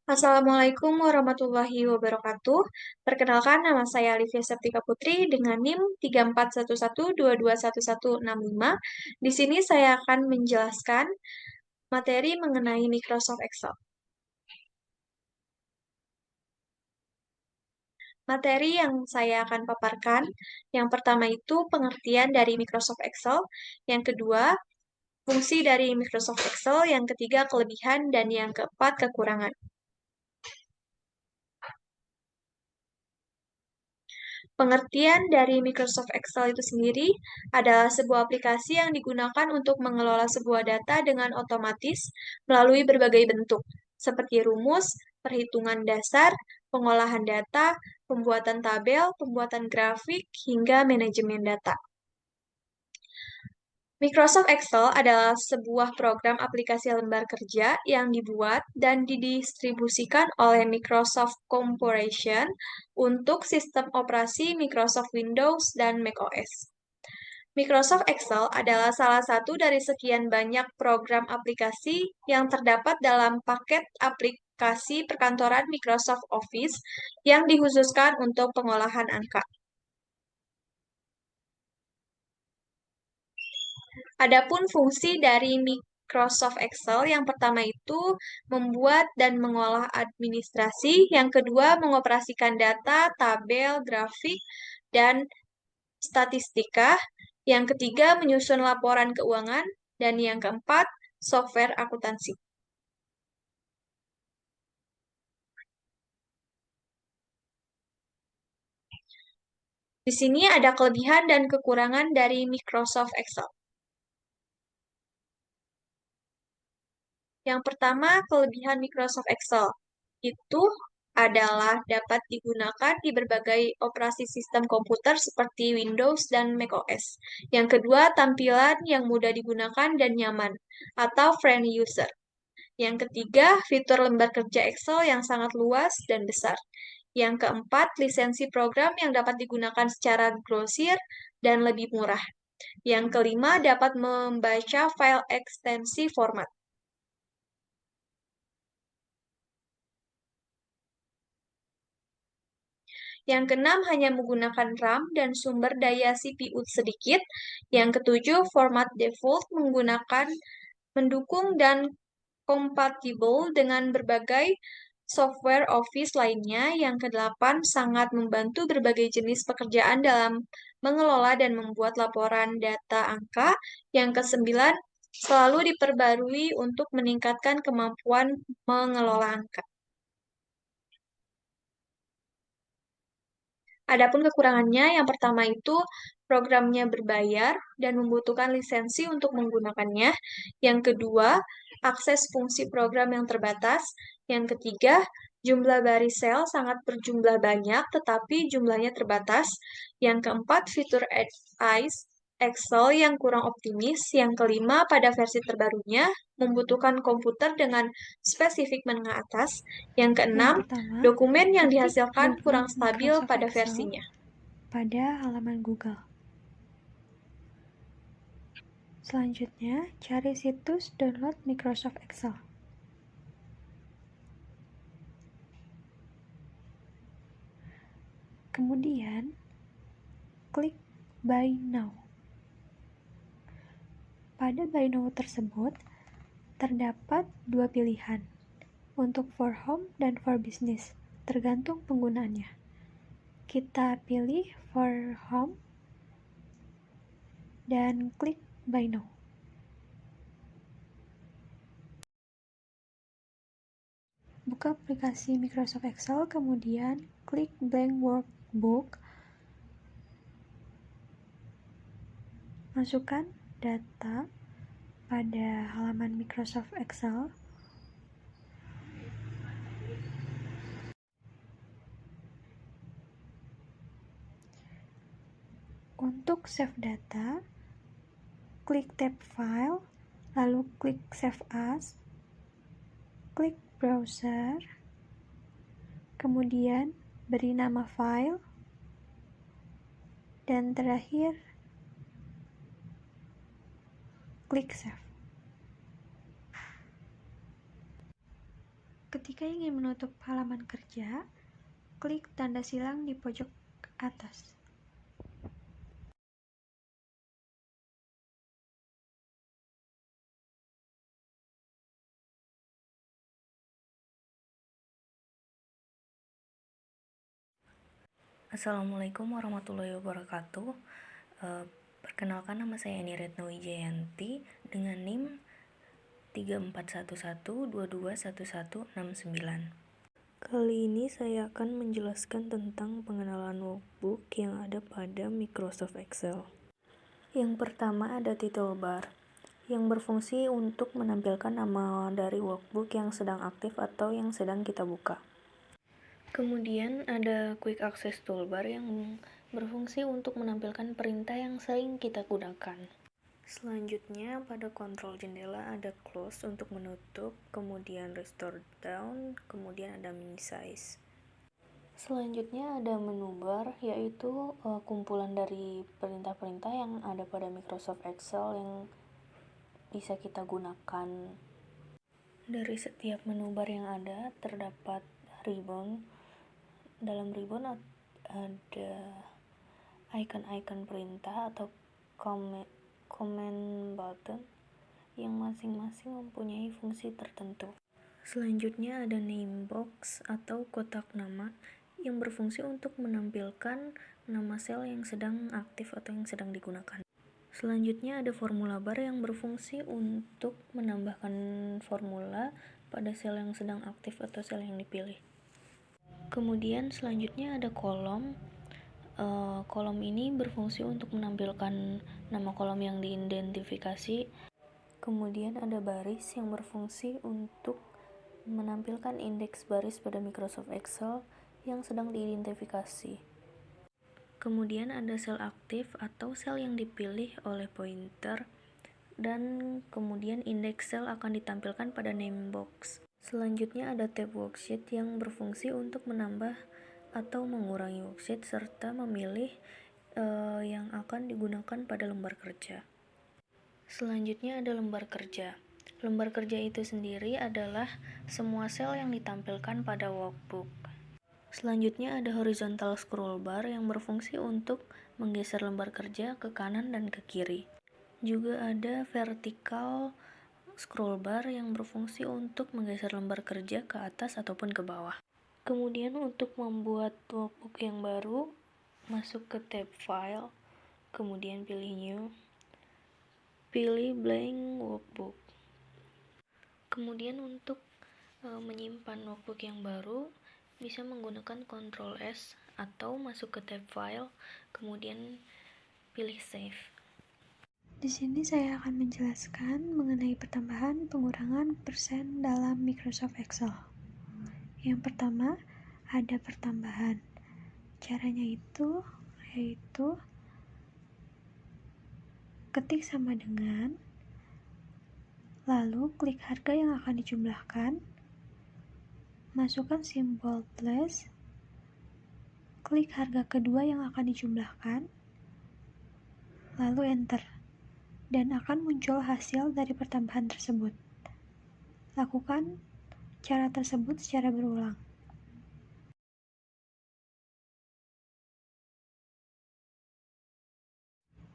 Assalamualaikum warahmatullahi wabarakatuh. Perkenalkan, nama saya Alivia Septika Putri dengan NIM 3411221165. Di sini saya akan menjelaskan materi mengenai Microsoft Excel. Materi yang saya akan paparkan, yang pertama itu pengertian dari Microsoft Excel, yang kedua fungsi dari Microsoft Excel, yang ketiga kelebihan, dan yang keempat kekurangan. Pengertian dari Microsoft Excel itu sendiri adalah sebuah aplikasi yang digunakan untuk mengelola sebuah data dengan otomatis melalui berbagai bentuk, seperti rumus, perhitungan dasar, pengolahan data, pembuatan tabel, pembuatan grafik, hingga manajemen data. Microsoft Excel adalah sebuah program aplikasi lembar kerja yang dibuat dan didistribusikan oleh Microsoft Corporation untuk sistem operasi Microsoft Windows dan macOS. Microsoft Excel adalah salah satu dari sekian banyak program aplikasi yang terdapat dalam paket aplikasi perkantoran Microsoft Office yang dikhususkan untuk pengolahan angka. Adapun fungsi dari Microsoft Excel yang pertama itu membuat dan mengolah administrasi, yang kedua mengoperasikan data, tabel, grafik, dan statistika, yang ketiga menyusun laporan keuangan, dan yang keempat software akuntansi. Di sini ada kelebihan dan kekurangan dari Microsoft Excel. Yang pertama, kelebihan Microsoft Excel itu adalah dapat digunakan di berbagai operasi sistem komputer seperti Windows dan macOS. Yang kedua, tampilan yang mudah digunakan dan nyaman, atau friendly user. Yang ketiga, fitur lembar kerja Excel yang sangat luas dan besar. Yang keempat, lisensi program yang dapat digunakan secara grosir dan lebih murah. Yang kelima, dapat membaca file ekstensi format. Yang keenam, hanya menggunakan RAM dan sumber daya CPU sedikit. Yang ketujuh, format default mendukung dan kompatibel dengan berbagai software Office lainnya. Yang kedelapan, sangat membantu berbagai jenis pekerjaan dalam mengelola dan membuat laporan data angka. Yang kesembilan, selalu diperbarui untuk meningkatkan kemampuan mengelola angka. Adapun kekurangannya, yang pertama itu programnya berbayar dan membutuhkan lisensi untuk menggunakannya. Yang kedua, akses fungsi program yang terbatas. Yang ketiga, jumlah baris sel sangat berjumlah banyak, tetapi jumlahnya terbatas. Yang keempat, fitur Excel yang kurang optimis. Yang kelima, pada versi terbarunya membutuhkan komputer dengan spesifik menengah atas. Yang keenam, pertama, dokumen yang ketik dihasilkan kurang download stabil Microsoft pada Excel versinya. pada halaman Google. Selanjutnya, cari situs download Microsoft Excel. Kemudian, klik Buy Now. Pada Buy Now tersebut, terdapat dua pilihan, untuk for home dan for business, tergantung penggunaannya. Kita pilih for home dan klik Buy Now. Buka aplikasi Microsoft Excel, kemudian klik blank workbook. Masukkan data pada halaman Microsoft Excel. Untuk save data, klik tab File, lalu klik Save As, klik Browser, kemudian beri nama file, dan terakhir klik Save. Ketika ingin menutup halaman kerja, klik tanda silang di pojok atas. Assalamualaikum warahmatullahi wabarakatuh. Perkenalkan, nama saya Eni Retno Wijayanti dengan NIM 3411221169. Kali ini saya akan menjelaskan tentang pengenalan workbook yang ada pada Microsoft Excel. Yang pertama ada title bar, yang berfungsi untuk menampilkan nama dari workbook yang sedang aktif atau yang sedang kita buka. Kemudian ada Quick Access Toolbar yang berfungsi untuk menampilkan perintah yang sering kita gunakan. Selanjutnya pada kontrol jendela ada Close untuk menutup, kemudian Restore Down, kemudian ada Minimize. Selanjutnya ada menu bar, yaitu kumpulan dari perintah-perintah yang ada pada Microsoft Excel yang bisa kita gunakan. Dari setiap menu bar yang ada terdapat ribbon. Dalam ribbon ada icon-icon perintah atau command button yang masing-masing mempunyai fungsi tertentu. Selanjutnya ada name box atau kotak nama yang berfungsi untuk menampilkan nama sel yang sedang aktif atau yang sedang digunakan. Selanjutnya ada formula bar yang berfungsi untuk menambahkan formula pada sel yang sedang aktif atau sel yang dipilih. Kemudian selanjutnya ada kolom. Kolom ini berfungsi untuk menampilkan nama kolom yang diidentifikasi. Kemudian ada baris yang berfungsi untuk menampilkan indeks baris pada Microsoft Excel yang sedang diidentifikasi. Kemudian ada sel aktif atau sel yang dipilih oleh pointer, dan kemudian indeks sel akan ditampilkan pada name box. Selanjutnya ada tab worksheet yang berfungsi untuk menambah atau mengurangi worksheet serta memilih yang akan digunakan pada lembar kerja. Selanjutnya ada lembar kerja. Lembar kerja itu sendiri adalah semua sel yang ditampilkan pada workbook. Selanjutnya ada horizontal scroll bar yang berfungsi untuk menggeser lembar kerja ke kanan dan ke kiri. Juga ada vertical scroll bar yang berfungsi untuk menggeser lembar kerja ke atas ataupun ke bawah. Kemudian untuk membuat workbook yang baru, masuk ke tab File, kemudian pilih New, pilih Blank Workbook. Kemudian untuk menyimpan workbook yang baru, bisa menggunakan Ctrl S atau masuk ke tab File, kemudian pilih Save. Di sini saya akan menjelaskan mengenai pertambahan pengurangan persen dalam Microsoft Excel. Yang pertama, ada pertambahan. Caranya yaitu ketik sama dengan, lalu klik harga yang akan dijumlahkan, masukkan simbol plus, klik harga kedua yang akan dijumlahkan, lalu enter, dan akan muncul hasil dari pertambahan tersebut. Lakukan cara tersebut secara berulang.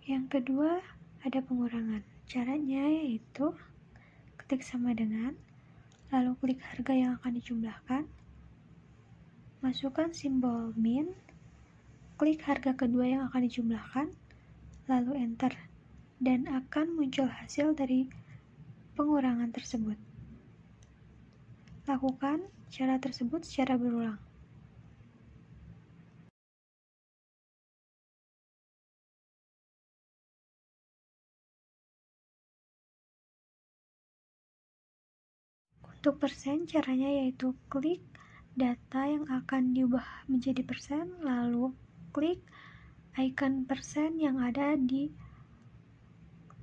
Yang kedua, ada pengurangan. Caranya yaitu ketik sama dengan, lalu klik harga yang akan dijumlahkan, masukkan simbol min, klik harga kedua yang akan dijumlahkan, lalu enter, dan akan muncul hasil dari pengurangan tersebut. Lakukan cara tersebut secara berulang. Untuk persen, caranya yaitu klik data yang akan diubah menjadi persen, lalu klik icon persen yang ada di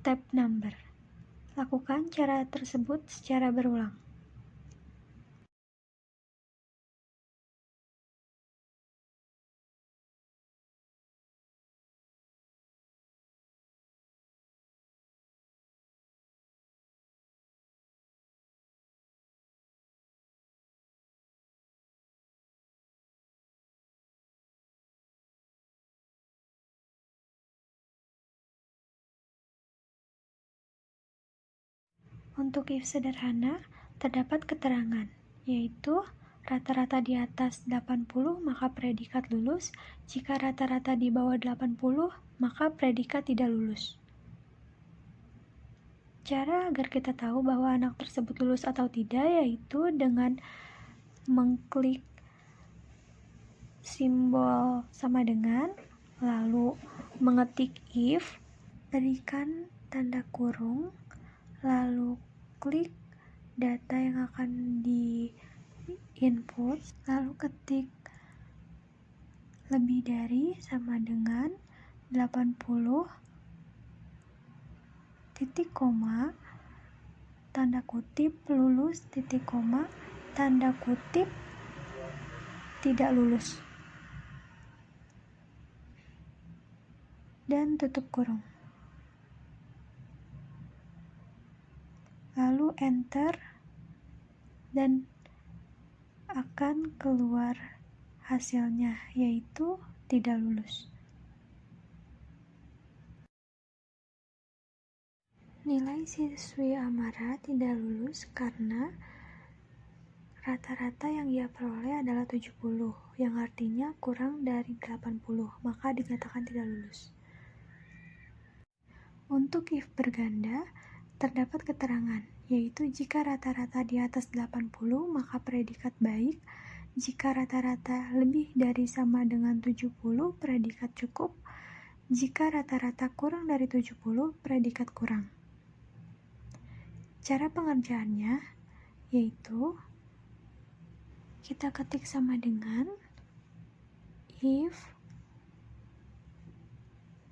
tab number. Lakukan cara tersebut secara berulang. Untuk if sederhana, terdapat keterangan, yaitu rata-rata di atas 80 maka predikat lulus, jika rata-rata di bawah 80 maka predikat tidak lulus. Cara agar kita tahu bahwa anak tersebut lulus atau tidak yaitu dengan mengklik simbol sama dengan, lalu mengetik if, berikan tanda kurung, lalu klik data yang akan di input, lalu ketik lebih dari sama dengan 80 titik koma tanda kutip lulus titik koma tanda kutip tidak lulus dan tutup kurung, lalu enter dan akan keluar hasilnya yaitu tidak lulus. Nilai siswi Amara tidak lulus karena rata-rata yang ia peroleh adalah 70, yang artinya kurang dari 80, maka dinyatakan tidak lulus. Untuk if berganda, terdapat keterangan, yaitu jika rata-rata di atas 80, maka predikat baik, jika rata-rata lebih dari sama dengan 70, predikat cukup, jika rata-rata kurang dari 70, predikat kurang. Cara pengerjaannya yaitu kita ketik sama dengan if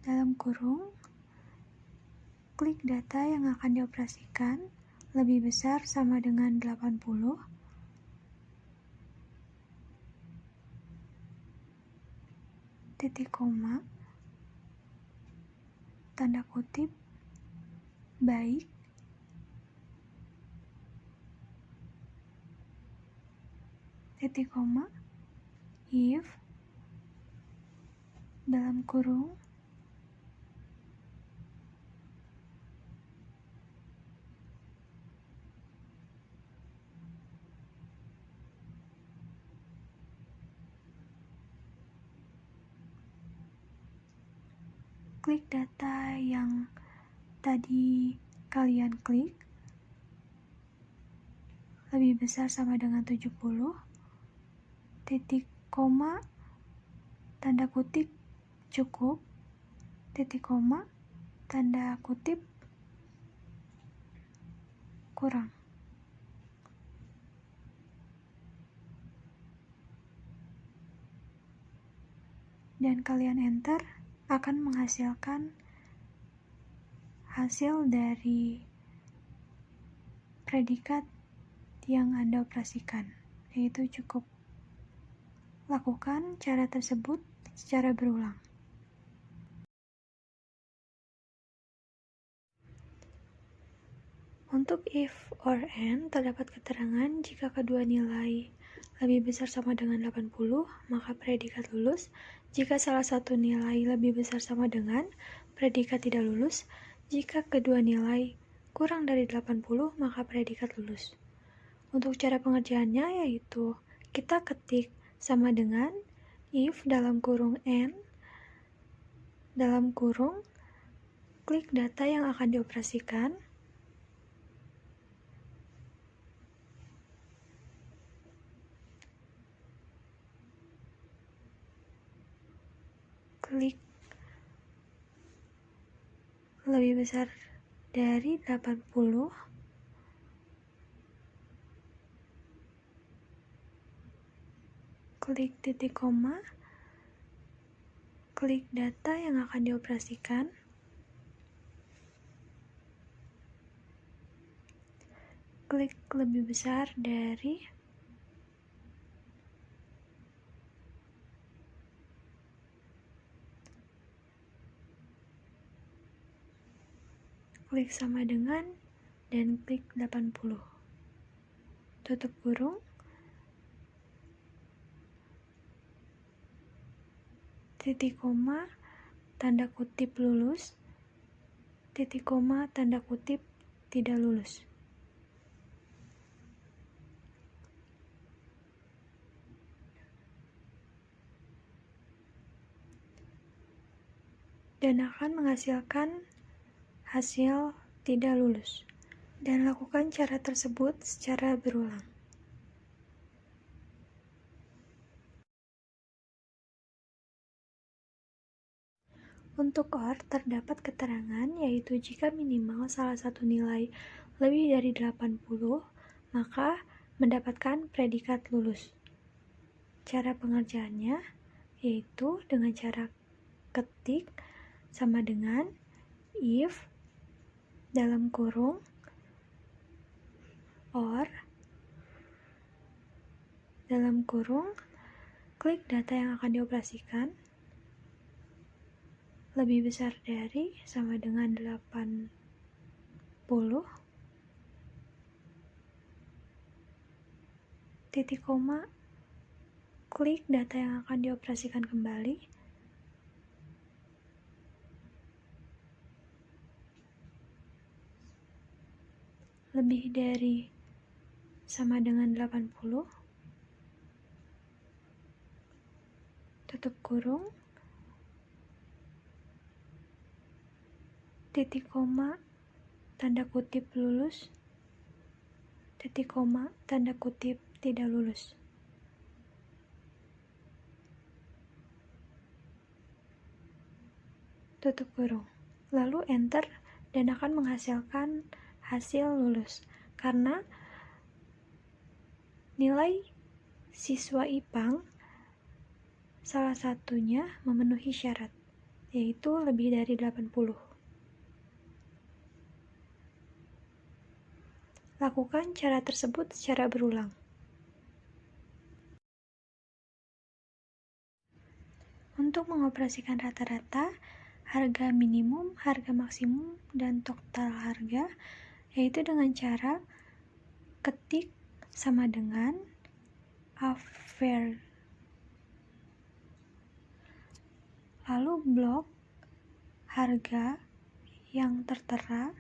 dalam kurung klik data yang akan dioperasikan lebih besar sama dengan 80 titik koma tanda kutip baik titik koma if dalam kurung klik data yang tadi kalian klik lebih besar sama dengan 70 titik koma tanda kutip cukup titik koma tanda kutip kurang, dan kalian enter akan menghasilkan hasil dari predikat yang Anda operasikan, yaitu cukup. Lakukan cara tersebut secara berulang. Untuk if or and, terdapat keterangan jika kedua nilai lebih besar sama dengan 80, maka predikat lulus. Jika salah satu nilai lebih besar sama dengan, predikat tidak lulus. Jika kedua nilai kurang dari 80, maka predikat lulus. Untuk cara pengerjaannya yaitu kita ketik sama dengan if dalam kurung and dalam kurung klik data yang akan dioperasikan klik lebih besar dari 80 klik titik koma klik data yang akan dioperasikan klik lebih besar dari klik sama dengan dan klik 80 tutup kurung titik koma tanda kutip lulus titik koma tanda kutip tidak lulus. dan akan menghasilkan hasil tidak lulus. Dan lakukan cara tersebut secara berulang. Untuk OR, terdapat keterangan yaitu jika minimal salah satu nilai lebih dari 80, maka mendapatkan predikat lulus. Cara pengerjaannya yaitu dengan cara ketik sama dengan if dalam kurung OR dalam kurung klik data yang akan dioperasikan lebih besar dari sama dengan 80, titik koma, klik data yang akan dioperasikan kembali, lebih dari sama dengan 80, tutup kurung, titik koma, tanda kutip lulus, titik koma, tanda kutip tidak lulus. Tutup kurung. Lalu enter dan akan menghasilkan hasil lulus. Karena nilai siswa IPANG salah satunya memenuhi syarat, yaitu lebih dari 80. Lakukan cara tersebut secara berulang. Untuk mengoperasikan rata-rata, harga minimum, harga maksimum, dan total harga, yaitu dengan cara ketik sama dengan average, lalu blok harga yang tertera,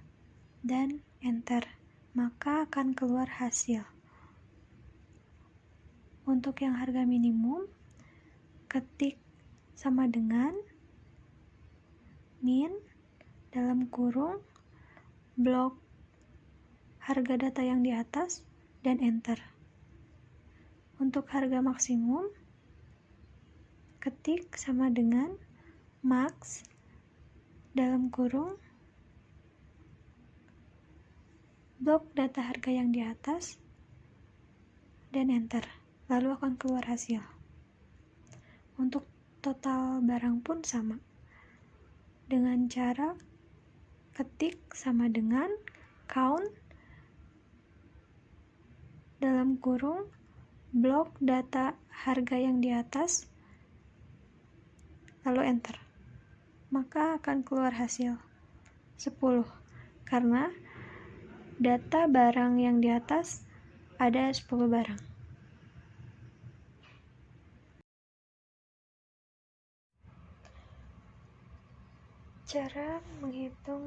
dan enter, maka akan keluar hasil. Untuk yang harga minimum, ketik sama dengan min dalam kurung blok harga data yang di atas dan enter. Untuk harga maksimum, ketik sama dengan max dalam kurung blok data harga yang di atas dan enter, lalu akan keluar hasil. Untuk total barang pun sama, dengan cara ketik sama dengan count dalam kurung blok data harga yang di atas lalu enter, maka akan keluar hasil 10 karena data barang yang di atas ada 10 barang. Cara menghitung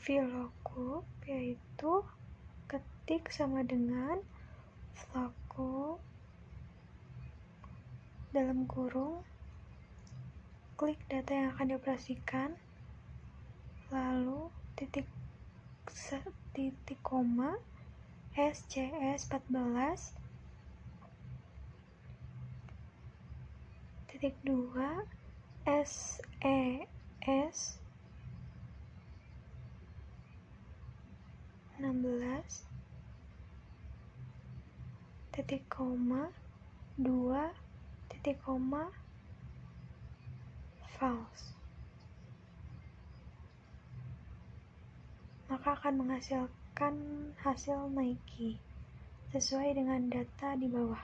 VLOOKUP yaitu ketik sama dengan VLOOKUP dalam kurung klik data yang akan dioperasikan, lalu titik koma SCS 14 titik 2 SES 16 titik koma 2 titik koma false, maka akan menghasilkan hasil Nike sesuai dengan data di bawah.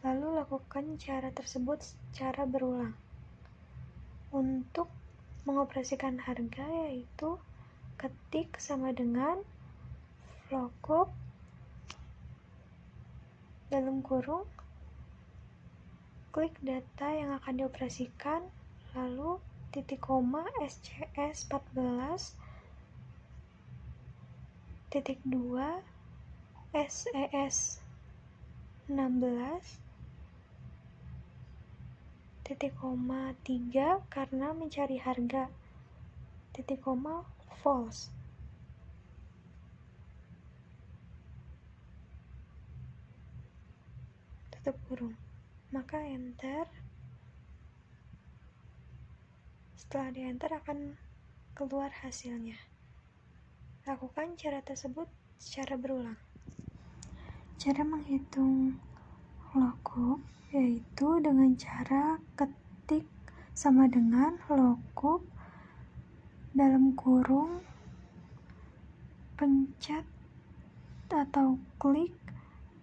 Lalu lakukan cara tersebut secara berulang. Untuk mengoperasikan harga yaitu ketik sama dengan VLOOKUP dalam kurung klik data yang akan dioperasikan, lalu titik koma SCS 14 titik 2 SES 16 titik koma 3 karena mencari harga, titik koma false. Tutup kurung. Maka enter. Setelah di enter akan keluar hasilnya. Lakukan cara tersebut secara berulang. Cara menghitung lookup yaitu dengan cara ketik sama dengan lookup dalam kurung, pencet atau klik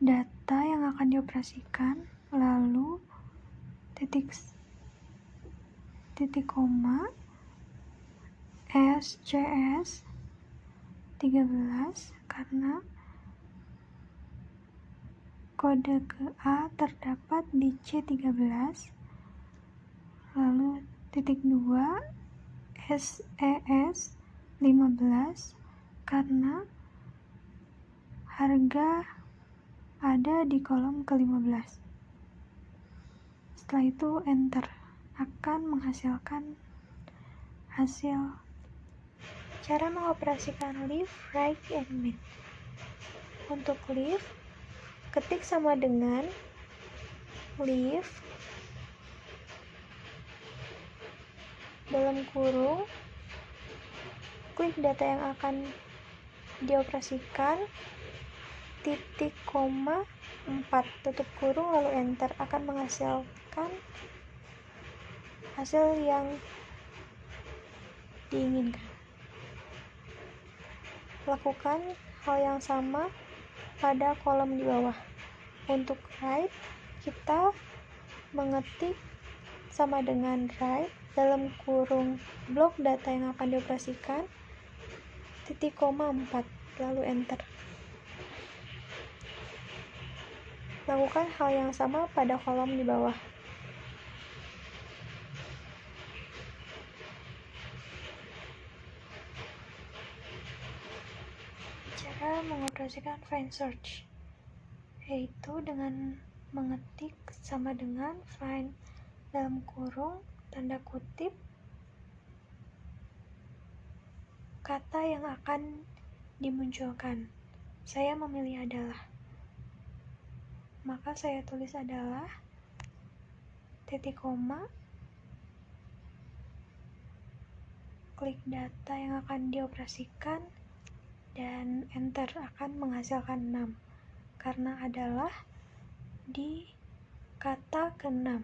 data yang akan dioperasikan, lalu titik koma SCS 13 karena kode A terdapat di C13, lalu titik 2 SES 15 karena harga ada di kolom ke-15. Setelah itu enter, akan menghasilkan hasil. Cara mengoperasikan leave, right, and min. Untuk leave, ketik sama dengan leave dalam kurung, klik data yang akan dioperasikan, titik koma 4 tutup kurung lalu enter, akan menghasilkan hasil yang diinginkan. Lakukan hal yang sama pada kolom di bawah. Untuk right, kita mengetik sama dengan right dalam kurung blok data yang akan dioperasikan, titik koma 4 lalu enter. Lakukan hal yang sama pada kolom di bawah. Cara mengoperasikan find search yaitu dengan mengetik sama dengan find dalam kurung tanda kutip kata yang akan dimunculkan. Saya memilih adalah, maka saya tulis adalah titik koma, klik data yang akan dioperasikan, dan enter, akan menghasilkan 6 karena adalah di kata ke-6.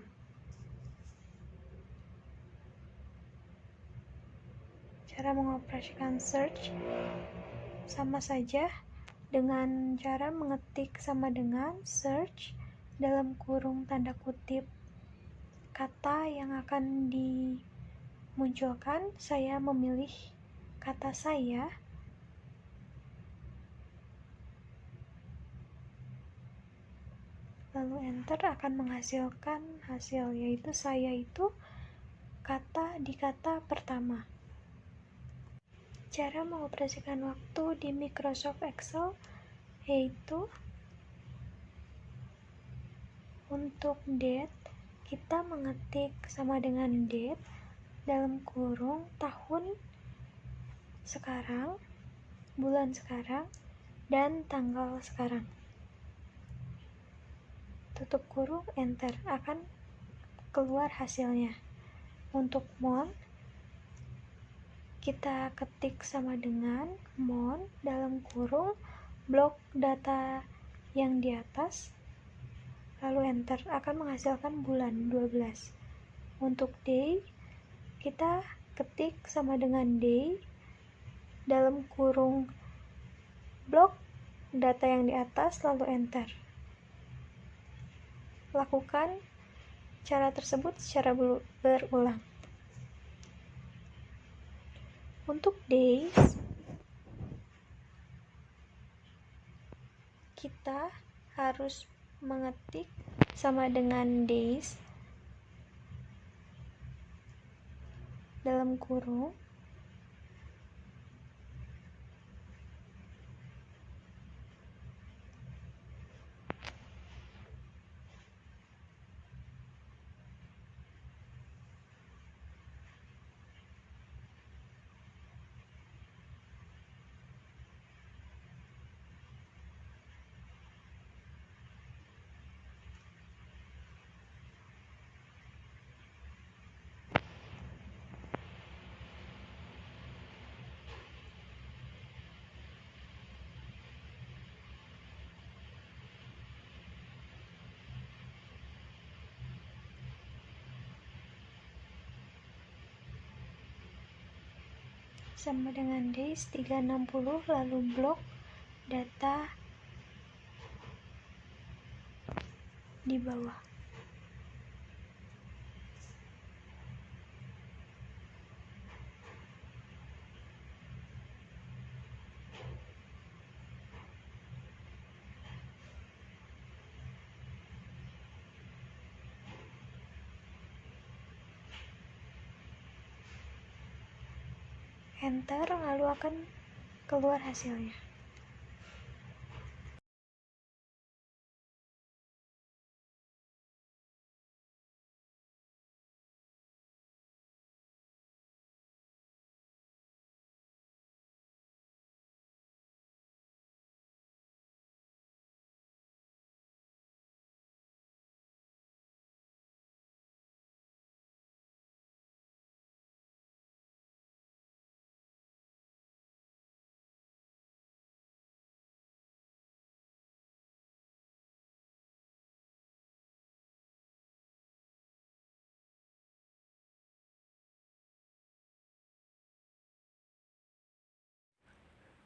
Cara mengoperasikan search sama saja dengan cara mengetik sama dengan search dalam kurung tanda kutip kata yang akan dimunculkan. Saya memilih kata saya, lalu enter, akan menghasilkan hasil, yaitu saya itu kata di kata pertama. Cara mengoperasikan waktu di Microsoft Excel yaitu untuk date, kita mengetik sama dengan date dalam kurung tahun sekarang, bulan sekarang, dan tanggal sekarang. Tutup kurung, enter, akan keluar hasilnya. Untuk month, kita ketik sama dengan month dalam kurung blok data yang di atas, lalu enter, akan menghasilkan bulan 12. Untuk day, kita ketik sama dengan day dalam kurung blok data yang di atas, lalu enter. Lakukan cara tersebut secara berulang. Untuk days, kita harus mengetik sama dengan days dalam kurung sama dengan days 360, lalu blok data di bawah. Enter, lalu akan keluar hasilnya.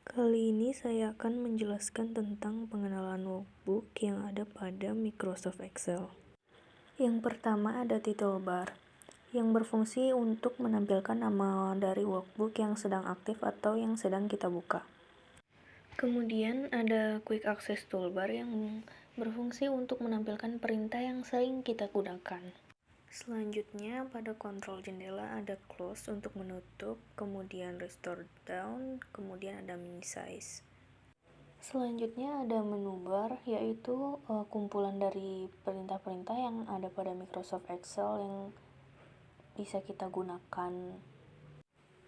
Kali ini saya akan menjelaskan tentang pengenalan workbook yang ada pada Microsoft Excel. Yang pertama ada title bar, yang berfungsi untuk menampilkan nama dari workbook yang sedang aktif atau yang sedang kita buka. Kemudian ada quick access toolbar yang berfungsi untuk menampilkan perintah yang sering kita gunakan. Selanjutnya pada kontrol jendela ada close untuk menutup, kemudian restore down, kemudian ada minimize. Selanjutnya ada menu bar, yaitu kumpulan dari perintah-perintah yang ada pada Microsoft Excel yang bisa kita gunakan.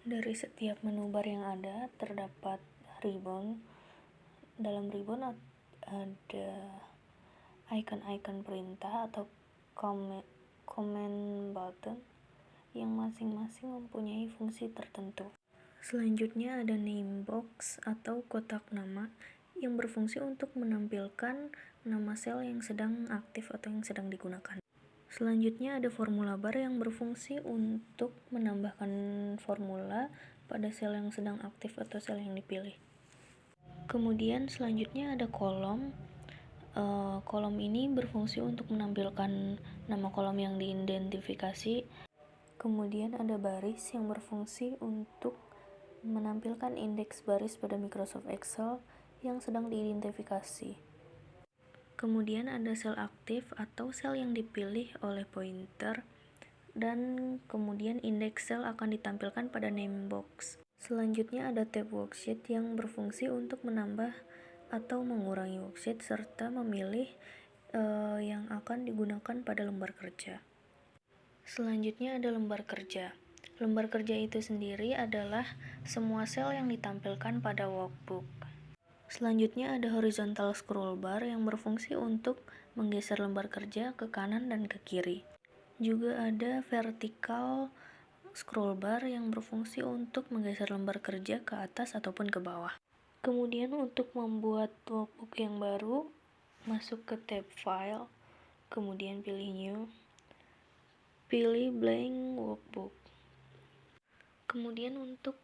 Dari setiap menu bar yang ada terdapat ribbon. Dalam ribbon ada icon-icon perintah atau command button yang masing-masing mempunyai fungsi tertentu. Selanjutnya ada name box atau kotak nama yang berfungsi untuk menampilkan nama sel yang sedang aktif atau yang sedang digunakan. Selanjutnya ada formula bar yang berfungsi untuk menambahkan formula pada sel yang sedang aktif atau sel yang dipilih. Kemudian selanjutnya ada kolom. Kolom ini berfungsi untuk menampilkan nama kolom yang diidentifikasi. Kemudian ada baris yang berfungsi untuk menampilkan indeks baris pada Microsoft Excel yang sedang diidentifikasi. Kemudian ada sel aktif atau sel yang dipilih oleh pointer, dan kemudian indeks sel akan ditampilkan pada name box. Selanjutnya ada tab worksheet yang berfungsi untuk menambah atau mengurangi worksheet serta memilih yang akan digunakan pada lembar kerja. Selanjutnya ada lembar kerja. Lembar kerja itu sendiri adalah semua sel yang ditampilkan pada workbook. Selanjutnya ada horizontal scroll bar yang berfungsi untuk menggeser lembar kerja ke kanan dan ke kiri. Juga ada vertical scroll bar yang berfungsi untuk menggeser lembar kerja ke atas ataupun ke bawah. Kemudian untuk membuat workbook yang baru, masuk ke tab file, kemudian pilih new, pilih blank workbook. Kemudian untuk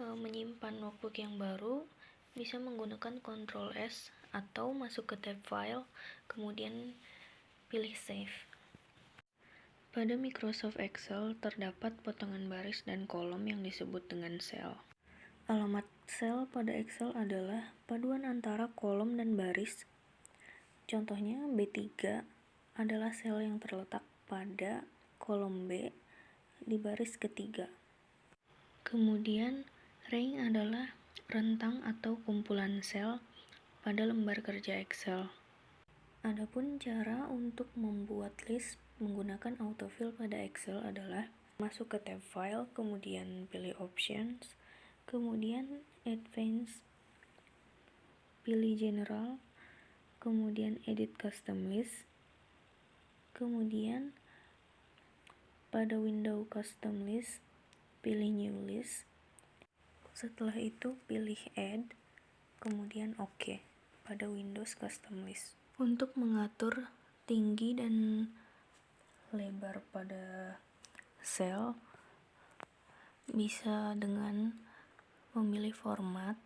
menyimpan workbook yang baru, bisa menggunakan Ctrl S atau masuk ke tab file, kemudian pilih save. Pada Microsoft Excel terdapat potongan baris dan kolom yang disebut dengan sel. Alamat sel pada Excel adalah paduan antara kolom dan baris. Contohnya B3 adalah sel yang terletak pada kolom B di baris ketiga. Kemudian range adalah rentang atau kumpulan sel pada lembar kerja Excel. Adapun cara untuk membuat list menggunakan autofill pada Excel adalah masuk ke tab file, kemudian pilih options, kemudian advanced, pilih general, kemudian edit custom list, kemudian pada window custom list pilih new list, setelah itu pilih add, kemudian OK pada Windows custom list. Untuk mengatur tinggi dan lebar pada sel bisa dengan memilih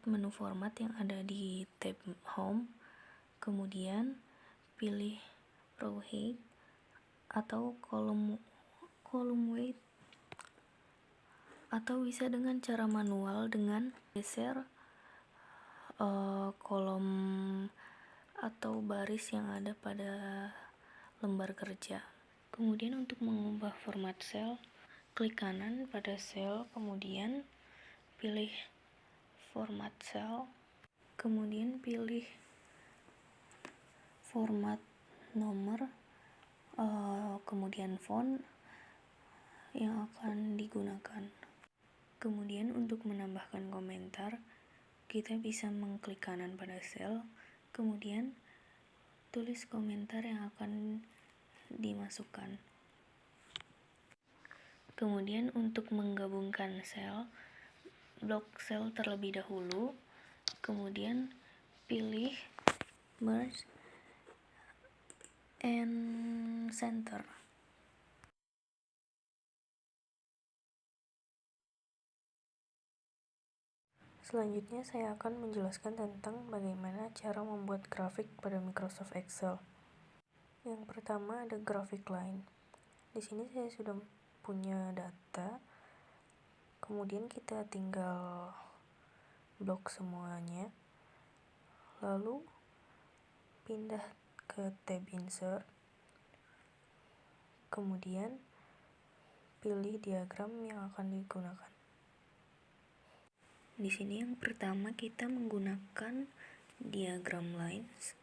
menu format yang ada di tab Home, kemudian pilih row height atau column weight, atau bisa dengan cara manual dengan geser kolom atau baris yang ada pada lembar kerja. Kemudian untuk mengubah format sel, klik kanan pada sel, kemudian pilih format sel, kemudian pilih format nomor, kemudian font yang akan digunakan. Kemudian untuk menambahkan komentar, kita bisa mengklik kanan pada sel, kemudian tulis komentar yang akan dimasukkan. Kemudian untuk menggabungkan sel, blok sel terlebih dahulu, kemudian pilih merge and center. Selanjutnya saya akan menjelaskan tentang bagaimana cara membuat grafik pada Microsoft Excel. Yang pertama ada graphic line. Di sini saya sudah punya data. Kemudian kita tinggal blok semuanya. Lalu pindah ke tab insert. Kemudian pilih diagram yang akan digunakan. Di sini yang pertama kita menggunakan diagram lines.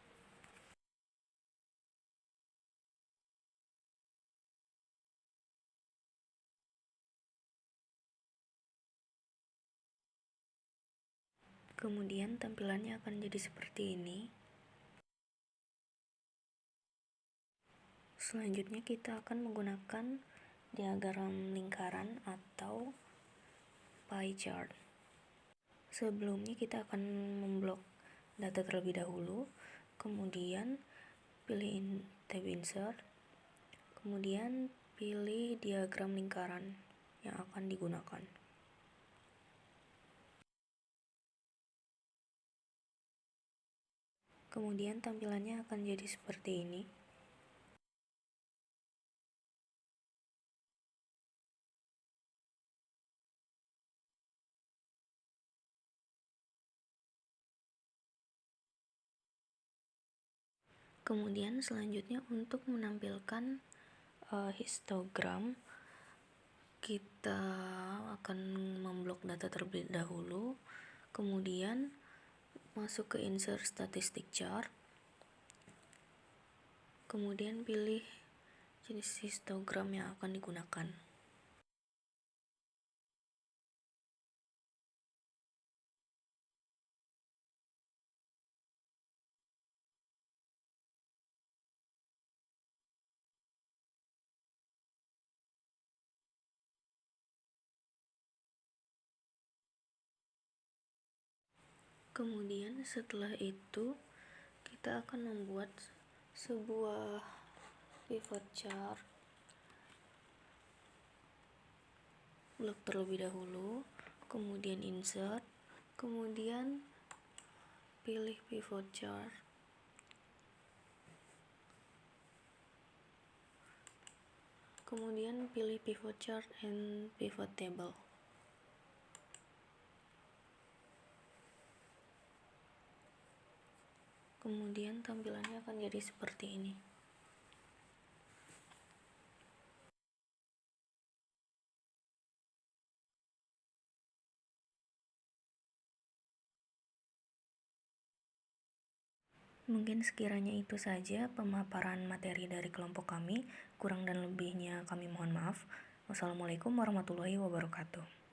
Kemudian tampilannya akan jadi seperti ini. Selanjutnya kita akan menggunakan diagram lingkaran atau pie chart. Sebelumnya kita akan memblok data terlebih dahulu, kemudian pilih tab insert, kemudian pilih diagram lingkaran yang akan digunakan. Kemudian tampilannya akan jadi seperti ini. Kemudian selanjutnya untuk menampilkan histogram, kita akan memblok data terlebih dahulu, kemudian masuk ke insert statistic chart, kemudian pilih jenis histogram yang akan digunakan. Kemudian setelah itu kita akan membuat sebuah pivot chart, blok terlebih dahulu, kemudian insert, kemudian pilih pivot chart, kemudian pilih pivot chart and pivot table. Kemudian tampilannya akan jadi seperti ini. Mungkin sekiranya itu saja pemaparan materi dari kelompok kami. Kurang dan lebihnya kami mohon maaf. Wassalamualaikum warahmatullahi wabarakatuh.